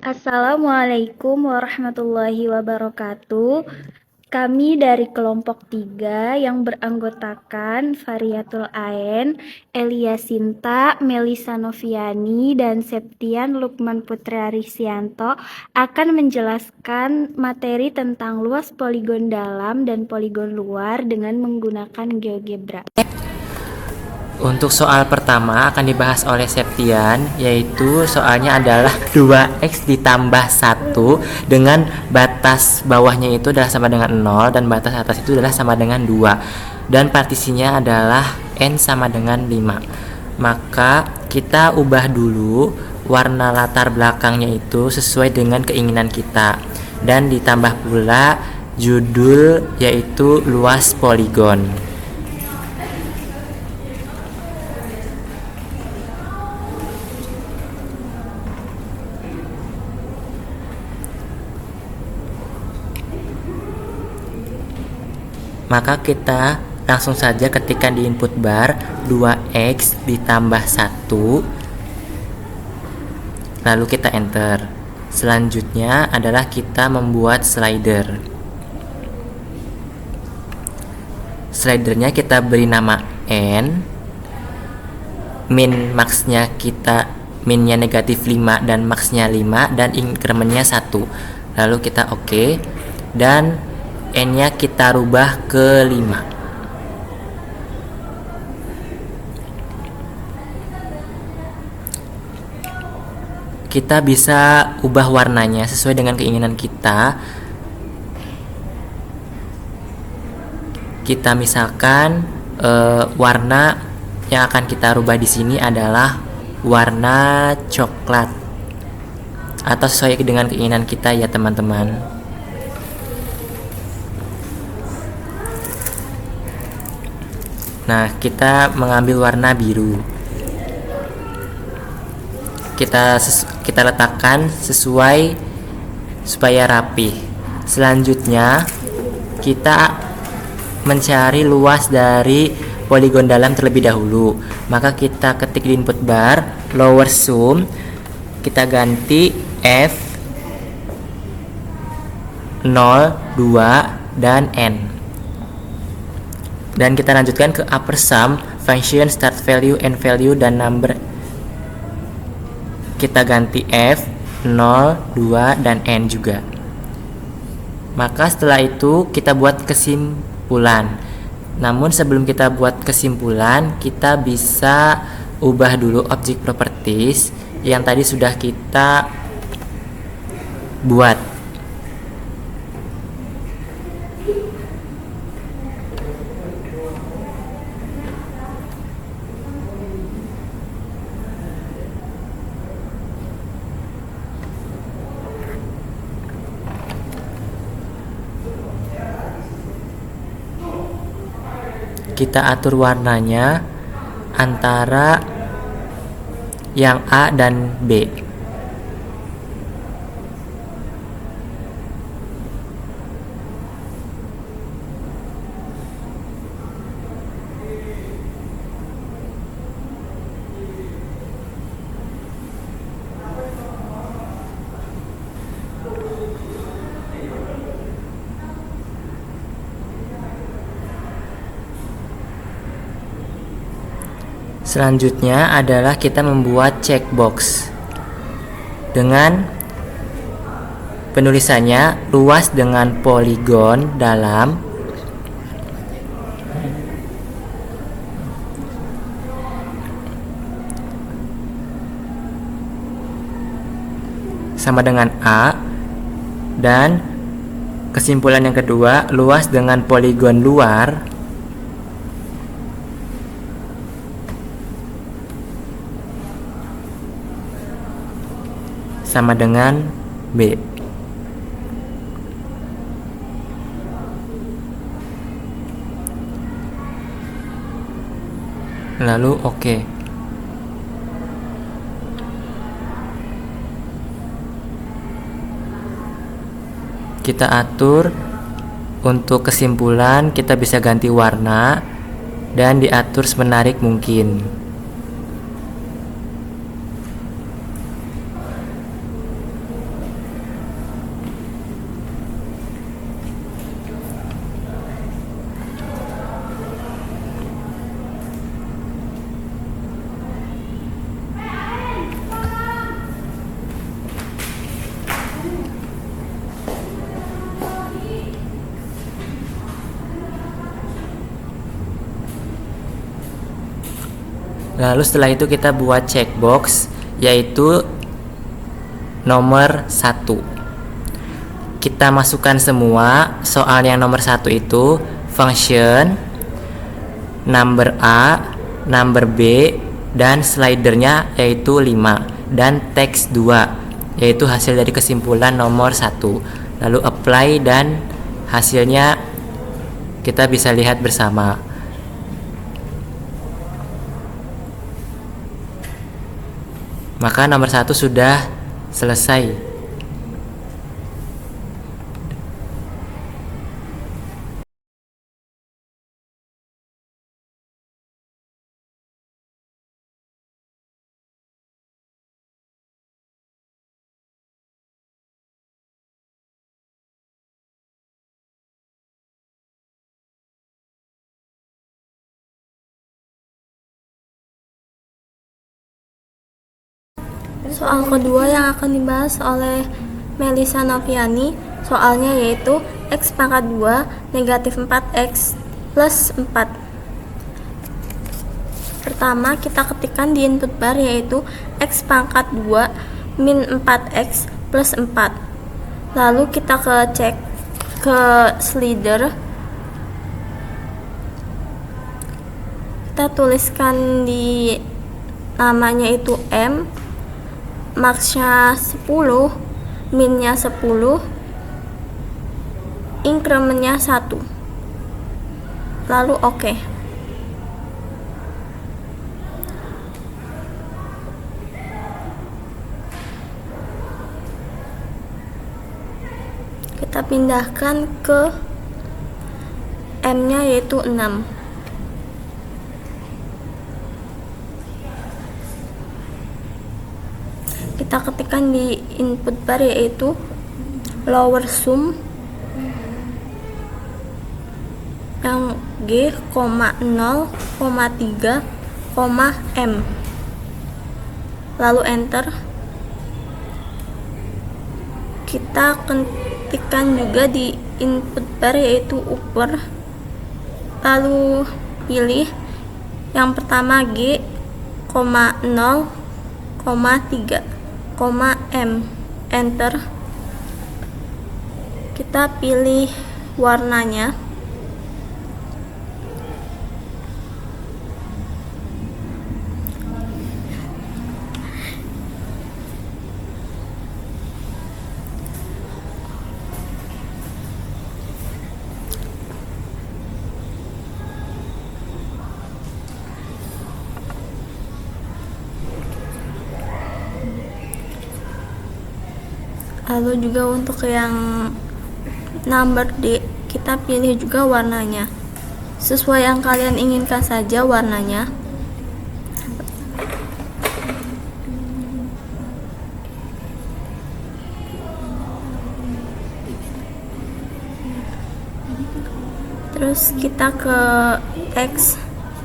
Assalamualaikum warahmatullahi wabarakatuh. Kami dari kelompok 3 yang beranggotakan Variatul Ain, Elia Sinta, Melisa Noviani, dan Septian Lukman Putra Risyanto akan menjelaskan materi tentang luas poligon dalam dan poligon luar dengan menggunakan GeoGebra. Untuk soal pertama akan dibahas oleh Septian, yaitu soalnya adalah 2x ditambah 1 dengan batas bawahnya itu adalah sama dengan 0 dan batas atas itu adalah sama dengan 2 dan partisinya adalah n sama dengan 5. Maka kita ubah dulu warna latar belakangnya itu sesuai dengan keinginan kita dan ditambah pula judul yaitu luas poligon. Maka kita langsung saja ketikkan di input bar 2x ditambah 1, lalu kita enter. Selanjutnya adalah kita membuat slider. Slidernya kita beri nama n, min maxnya kita minnya negatif 5 dan maxnya 5 dan incrementnya 1. Lalu kita oke dan n-nya kita rubah ke 5. Kita bisa ubah warnanya sesuai dengan keinginan kita. Kita misalkan warna yang akan kita rubah di sini adalah warna coklat atau sesuai dengan keinginan kita ya teman-teman. Nah, kita mengambil warna biru. Kita letakkan sesuai supaya rapi. Selanjutnya, kita mencari luas dari poligon dalam terlebih dahulu. Maka kita ketik di input bar lower sum, kita ganti f 0, 2 dan n. Dan kita lanjutkan ke upper sum, function start value, end value, dan number. Kita ganti f 0, 2, dan n juga. Maka setelah itu kita buat kesimpulan. Namun sebelum kita buat kesimpulan, kita bisa ubah dulu object properties yang tadi sudah kita buat. Kita atur warnanya antara yang A dan B. Selanjutnya adalah kita membuat checkbox dengan penulisannya luas dengan poligon dalam sama dengan A, dan kesimpulan yang kedua luas dengan poligon luar sama dengan B. Lalu oke. Kita atur untuk kesimpulan, kita bisa ganti warna dan diatur semenarik mungkin. Lalu setelah itu kita buat checkbox, yaitu nomor 1. Kita masukkan semua soal yang nomor 1 itu function, number A, number B, dan slidernya yaitu 5, dan teks 2, yaitu hasil dari kesimpulan nomor 1. Lalu apply dan hasilnya kita bisa lihat bersama. Maka nomor 1 sudah selesai. Soal kedua yang akan dibahas oleh Melisa Noviani, soalnya yaitu X pangkat 2 negatif 4X plus 4. Pertama, kita ketikkan di input bar yaitu X pangkat 2 min 4X plus 4. Lalu kita cek ke slider. Kita tuliskan di namanya itu M, maksnya 10, minnya 10, incrementnya 1. Lalu oke. Kita pindahkan ke M-nya yaitu 6. Kita ketikkan di input bar yaitu lower sum yang G, 0, 3, M. Lalu enter. Kita ketikkan juga di input bar yaitu upper. Lalu pilih yang pertama G, 0, 3, M. Enter. Kita pilih warnanya. Lalu juga untuk yang number D, kita pilih juga warnanya. Sesuai yang kalian inginkan saja warnanya. Terus kita ke teks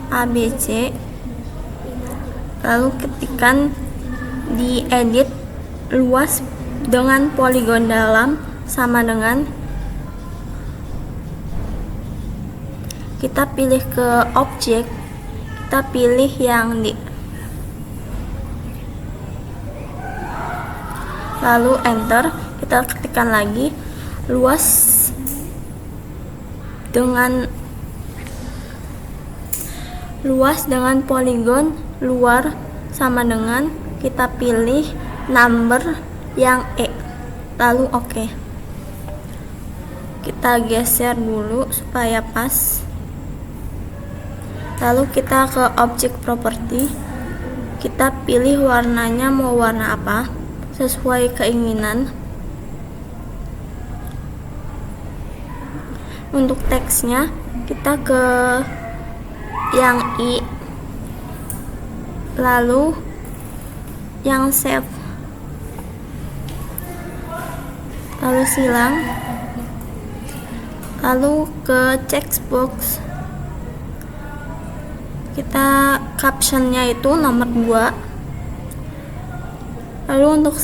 ABC. Lalu ketikkan di edit luas dengan poligon dalam sama dengan, kita pilih ke objek, kita pilih yang D, lalu enter. Kita ketikkan lagi luas dengan poligon luar sama dengan, kita pilih number yang E, lalu oke. Kita geser dulu supaya pas. Lalu kita ke object property, kita pilih warnanya mau warna apa sesuai keinginan. Untuk teksnya kita ke yang I, lalu yang save, lalu silang, lalu ke checkbox, kita captionnya itu nomor 2. Lalu untuk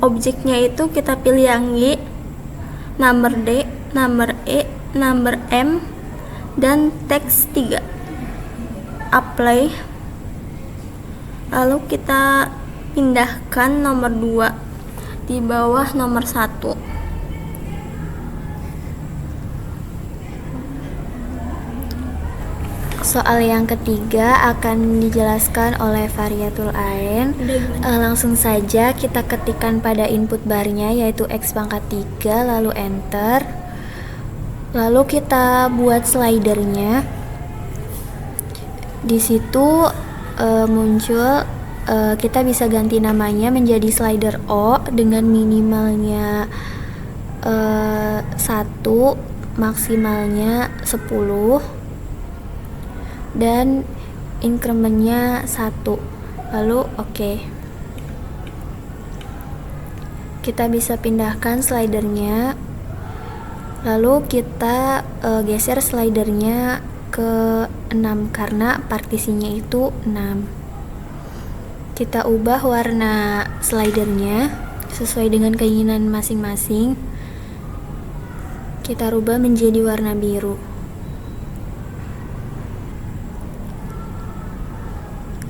objeknya itu kita pilih yang Y, number D, number E, number M, dan teks 3. Apply. Lalu kita pindahkan nomor 2 di bawah nomor 1. Soal yang ketiga akan dijelaskan oleh Variatul Ain. Langsung saja kita ketikkan pada input barnya yaitu X pangkat 3 lalu enter. Lalu kita buat slidernya. Di situ muncul kita bisa ganti namanya menjadi slider O dengan minimalnya 1, maksimalnya 10 dan incrementnya 1. Lalu oke. Kita bisa pindahkan slidernya. Lalu kita geser slidernya ke 6 karena partisinya itu 6. Kita ubah warna slidernya sesuai dengan keinginan masing-masing. Kita rubah menjadi warna biru.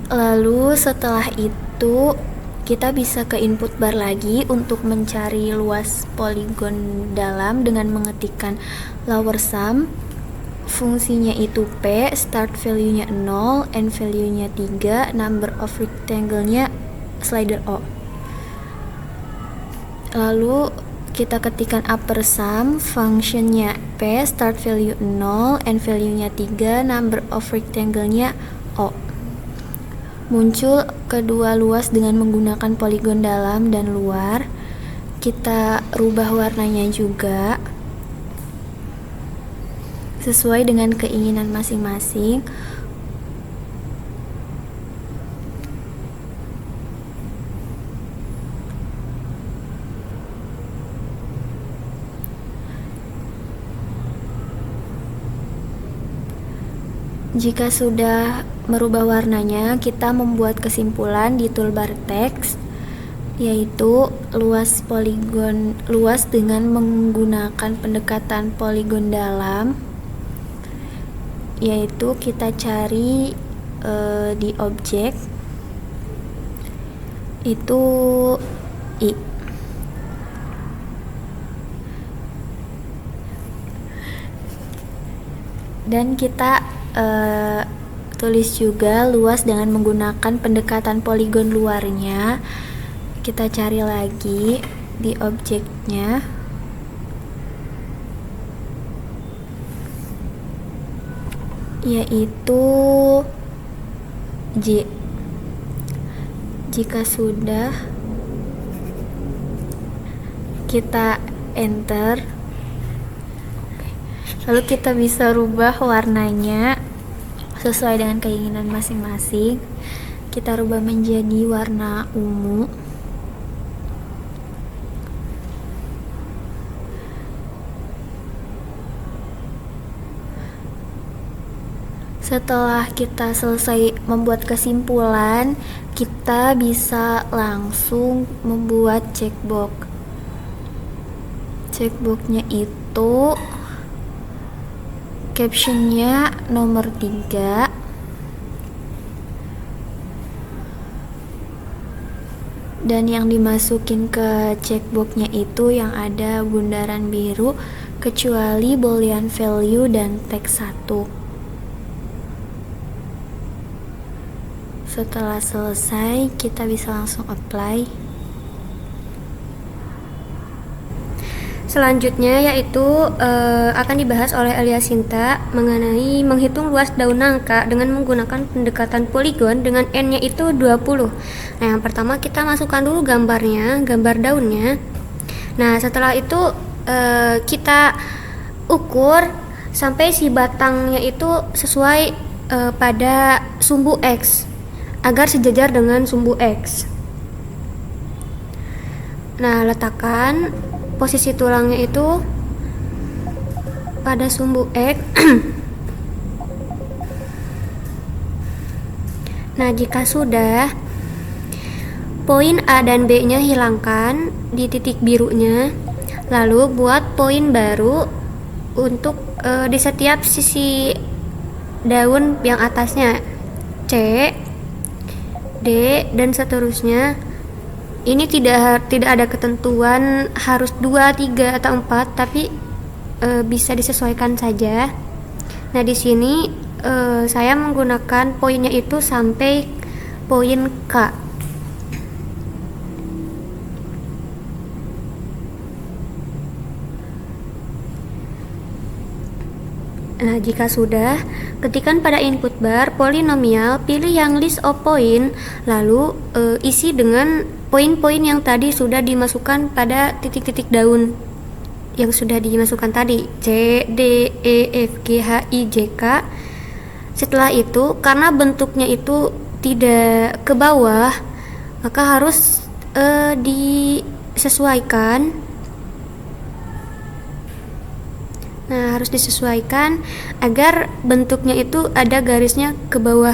Lalu setelah itu kita bisa ke input bar lagi untuk mencari luas poligon dalam dengan mengetikkan lower sum. Fungsinya itu P, start value-nya 0, end value-nya 3, number of rectangle-nya slider O. Lalu kita ketikkan upper sum, function-nya P, start value 0, end value-nya 3, number of rectangle-nya O. Muncul kedua luas dengan menggunakan poligon dalam dan luar. Kita rubah warnanya juga sesuai dengan keinginan masing-masing. Jika sudah merubah warnanya, kita membuat kesimpulan di toolbar teks, yaitu luas dengan menggunakan pendekatan poligon dalam, yaitu kita cari di objek itu I. Dan kita tulis juga luas dengan menggunakan pendekatan poligon luarnya. Kita cari lagi di objeknya, yaitu J. Jika sudah, kita enter. Lalu kita bisa rubah warnanya sesuai dengan keinginan masing-masing. Kita rubah menjadi warna ungu. Setelah kita selesai membuat kesimpulan, kita bisa langsung membuat checkbox. Checkboxnya itu captionnya nomor 3, dan yang dimasukin ke checkboxnya itu yang ada bundaran biru kecuali boolean value dan teks 1. Setelah selesai, kita bisa langsung apply. Selanjutnya yaitu akan dibahas oleh Eliasinta mengenai menghitung luas daun nangka dengan menggunakan pendekatan poligon dengan N-nya itu 20. Nah, yang pertama kita masukkan dulu gambarnya, gambar daunnya. Nah, setelah itu kita ukur sampai si batangnya itu sesuai pada sumbu X agar sejajar dengan sumbu X. Nah, letakkan posisi tulangnya itu pada sumbu X. Nah, jika sudah, poin A dan B-nya hilangkan di titik birunya, lalu buat poin baru untuk di setiap sisi daun yang atasnya C, D, dan seterusnya. Ini tidak ada ketentuan harus 2, 3 atau 4, tapi bisa disesuaikan saja. Nah, di sini saya menggunakan poinnya itu sampai poin K. Nah, jika sudah, ketikkan pada input bar polinomial, pilih yang list of point, lalu isi dengan poin-poin yang tadi sudah dimasukkan pada titik-titik daun yang sudah dimasukkan tadi, C, D, E, F, G, H, I, J, K. Setelah itu, karena bentuknya itu tidak ke bawah, maka harus disesuaikan. Nah, harus disesuaikan agar bentuknya itu ada garisnya ke bawah.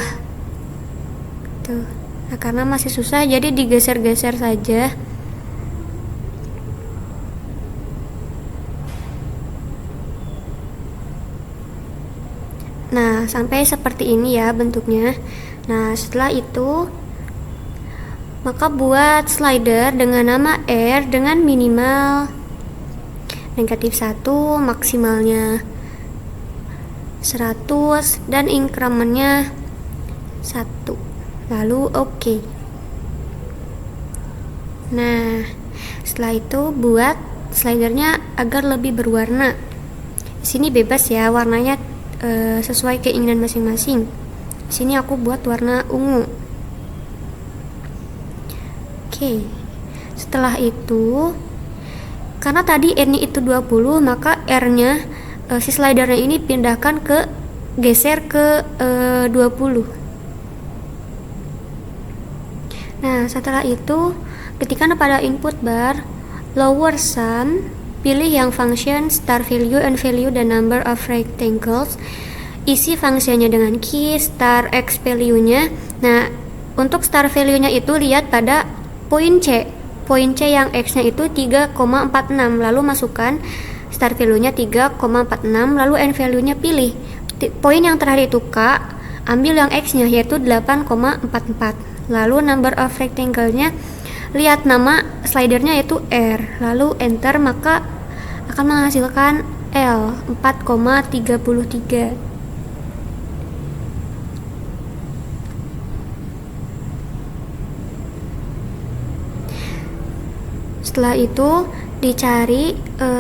Tuh. Nah, karena masih susah, jadi digeser-geser saja. Nah, sampai seperti ini ya bentuknya. Nah, setelah itu maka buat slider dengan nama R dengan minimal -1, maksimalnya 100, dan incrementnya 1. Lalu oke. Nah, setelah itu buat slidernya agar lebih berwarna. Di sini bebas ya warnanya, sesuai keinginan masing-masing. Di sini aku buat warna ungu. Oke. Setelah itu, karena tadi R-nya itu 20, maka R-nya si slidernya ini pindahkan ke geser ke 20. Nah, setelah itu ketikkan pada input bar lower sum, pilih yang function star value and value the number of rectangles. Isi fungsinya dengan key star x value-nya. Nah, untuk star value-nya itu lihat pada poin C. Poin C yang X-nya itu 3,46, lalu masukkan start value-nya 3,46, lalu N value-nya pilih. Poin yang terakhir itu K, ambil yang X-nya yaitu 8,44. Lalu number of rectangle-nya, lihat nama slidernya yaitu R, lalu enter, maka akan menghasilkan L 4,33. Setelah itu dicari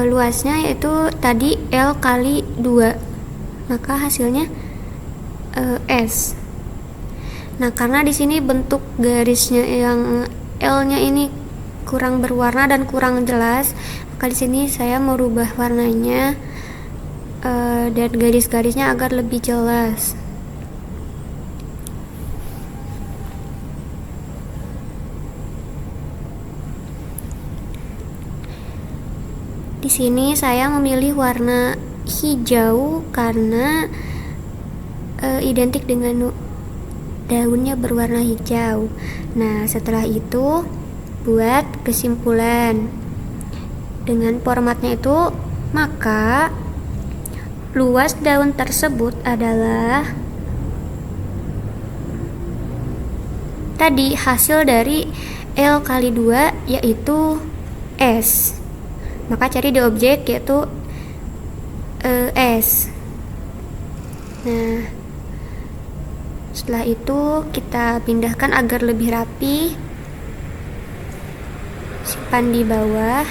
luasnya, yaitu tadi L kali 2, maka hasilnya S. Nah, karena di sini bentuk garisnya yang L-nya ini kurang berwarna dan kurang jelas, maka di sini saya merubah warnanya dan garis-garisnya agar lebih jelas. Di sini saya memilih warna hijau karena identik dengan daunnya berwarna hijau. Nah, setelah itu buat kesimpulan. Dengan formatnya itu, maka luas daun tersebut adalah tadi hasil dari L kali 2 yaitu S. Maka cari di objek yaitu S. Nah, setelah itu kita pindahkan agar lebih rapi. Simpan di bawah.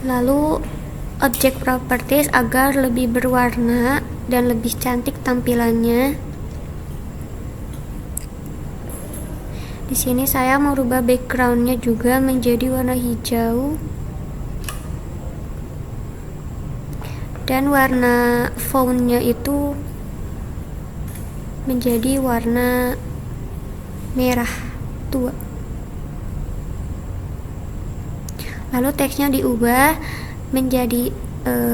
Lalu objek properties agar lebih berwarna dan lebih cantik tampilannya. Di sini saya merubah backgroundnya juga menjadi warna hijau dan warna fontnya itu menjadi warna merah tua. Lalu teksnya diubah menjadi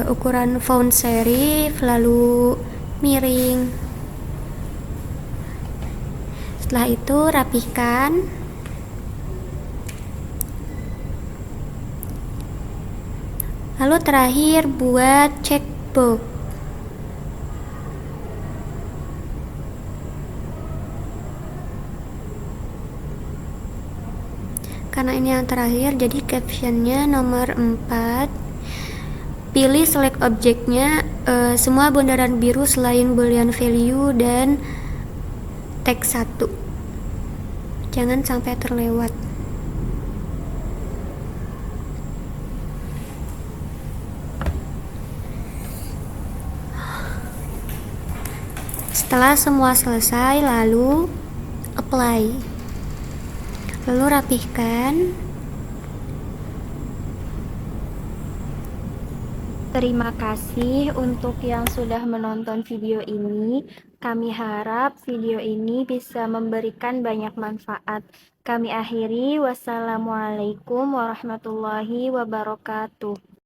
ukuran font serif, lalu miring. Setelah itu rapikan. Lalu terakhir buat checkbox. Karena ini yang terakhir, jadi captionnya nomor 4. Pilih select objeknya, semua bundaran biru selain boolean value dan teks 1. Jangan sampai terlewat. Setelah semua selesai, lalu apply. Lalu rapihkan. Terima kasih untuk yang sudah menonton video ini. Kami harap video ini bisa memberikan banyak manfaat. Kami akhiri, wassalamualaikum warahmatullahi wabarakatuh.